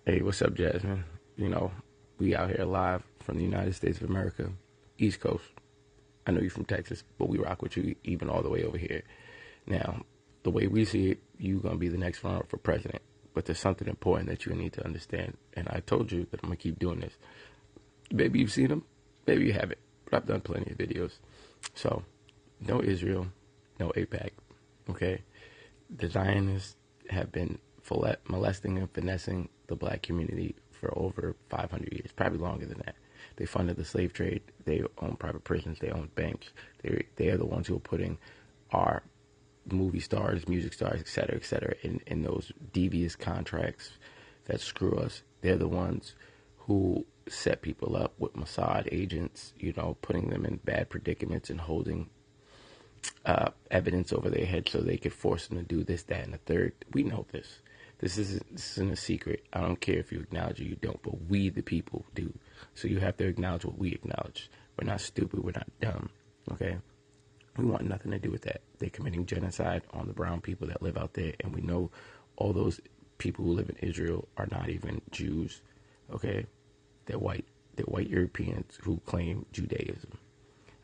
Hey, what's up, Jasmine? We out here live from the United States of America, East Coast. I know you're from Texas, but we rock with you even all the way over here. Now, the way we see it, you're going to be the next runner for president. But there's something important that you need to understand. And I told you that I'm going to keep doing this. Maybe you've seen them, maybe you haven't. But I've done plenty of videos. So, no Israel, no APAC, okay? The Zionists have been molesting and finessing the black community for over 500 years, probably longer than that. They funded the slave trade. They own private prisons. They own banks. They are the ones who are putting our movie stars, music stars, et cetera, in those devious contracts that screw us. They're the ones who set people up with Mossad agents, putting them in bad predicaments and holding evidence over their head so they could force them to do this, that, and the third. We know this. This isn't a secret. I don't care if you acknowledge it or you don't, but we, the people, do. So you have to acknowledge what we acknowledge. We're not stupid. We're not dumb. Okay? We want nothing to do with that. They're committing genocide on the brown people that live out there, and we know all those people who live in Israel are not even Jews. Okay? They're white. They're white Europeans who claim Judaism.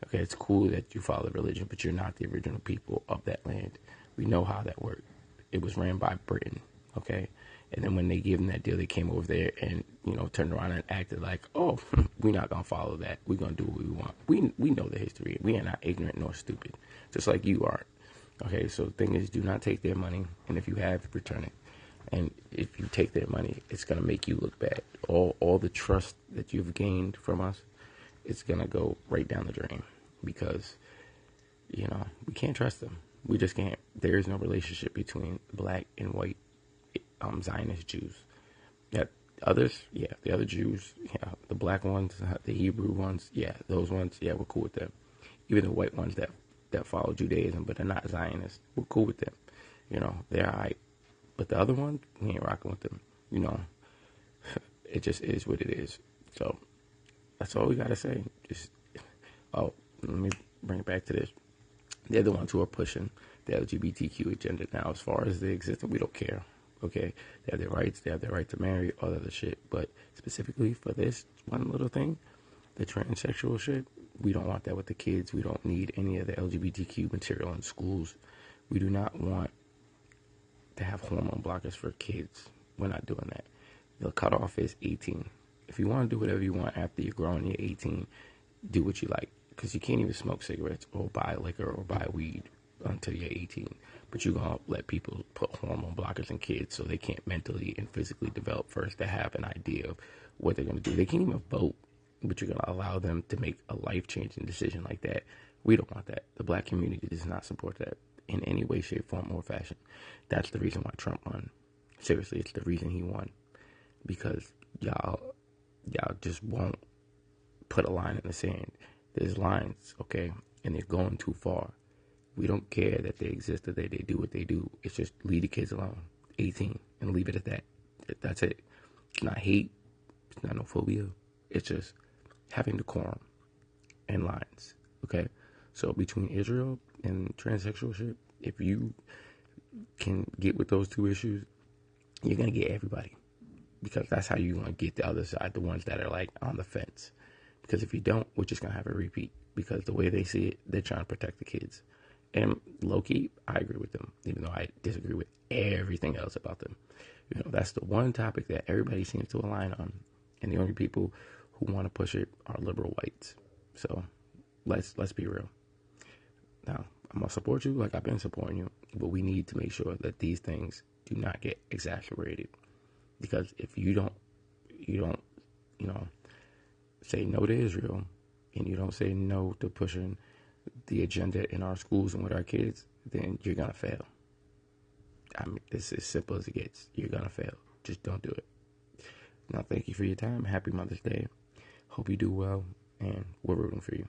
Okay, it's cool that you follow the religion, but you're not the original people of that land. We know how that worked. It was ran by Britain, okay? And then when they gave them that deal, they came over there and, turned around and acted like, oh, we're not going to follow that. We're going to do what we want. We know the history. We are not ignorant nor stupid, just like you aren't. Okay, so the thing is, do not take their money, and if you have, return it. And if you take their money, it's going to make you look bad. All the trust that you've gained from us, it's going to go right down the drain because, we can't trust them. We just can't. There is no relationship between black and white Zionist Jews. That others, yeah, the other Jews, yeah, the black ones, the Hebrew ones, yeah, those ones, yeah, we're cool with them. Even the white ones that follow Judaism but are not Zionists, we're cool with them. They're all right. But the other ones, we ain't rocking with them. It just is what it is. So that's all we gotta say. Let me bring it back to this. They're the ones who are pushing the LGBTQ agenda now. As far as they exist, we don't care. Okay, they have their rights. They have their right to marry, all that other shit. But specifically for this one little thing, the transsexual shit, we don't want that with the kids. We don't need any of the LGBTQ material in schools. We do not want to have hormone blockers for kids. We're not doing that. The cutoff is 18. If you want to do whatever you want after you're grown, you're 18, do what you like. Because you can't even smoke cigarettes or buy liquor or buy weed until you're 18. But you're going to let people put hormone blockers in kids so they can't mentally and physically develop first to have an idea of what they're going to do. They can't even vote, but you're going to allow them to make a life-changing decision like that. We don't want that. The black community does not support that in any way, shape, form, or fashion. That's the reason why Trump won. Seriously, it's the reason he won. Because y'all just won't put a line in the sand. There's lines, okay, and they're going too far. We don't care that they exist or that they do what they do. It's just leave the kids alone, 18, and leave it at that. That's it. It's not hate. It's not no phobia. It's just having decorum and lines, okay? So between Israel and transsexual shit, if you can get with those two issues, you're going to get everybody. Because that's how you're going to get the other side, the ones that are like on the fence. Because if you don't, we're just going to have a repeat. Because the way they see it, they're trying to protect the kids. And low-key, I agree with them, even though I disagree with everything else about them. That's the one topic that everybody seems to align on. And the only people who want to push it are liberal whites. So let's be real. Now, I'm going to support you like I've been supporting you. But we need to make sure that these things do not get exacerbated. Because if you don't, say no to Israel, and you don't say no to pushing the agenda in our schools and with our kids, then you're going to fail. I mean, it's as simple as it gets. You're going to fail. Just don't do it. Now, thank you for your time. Happy Mother's Day. Hope you do well, and we're rooting for you.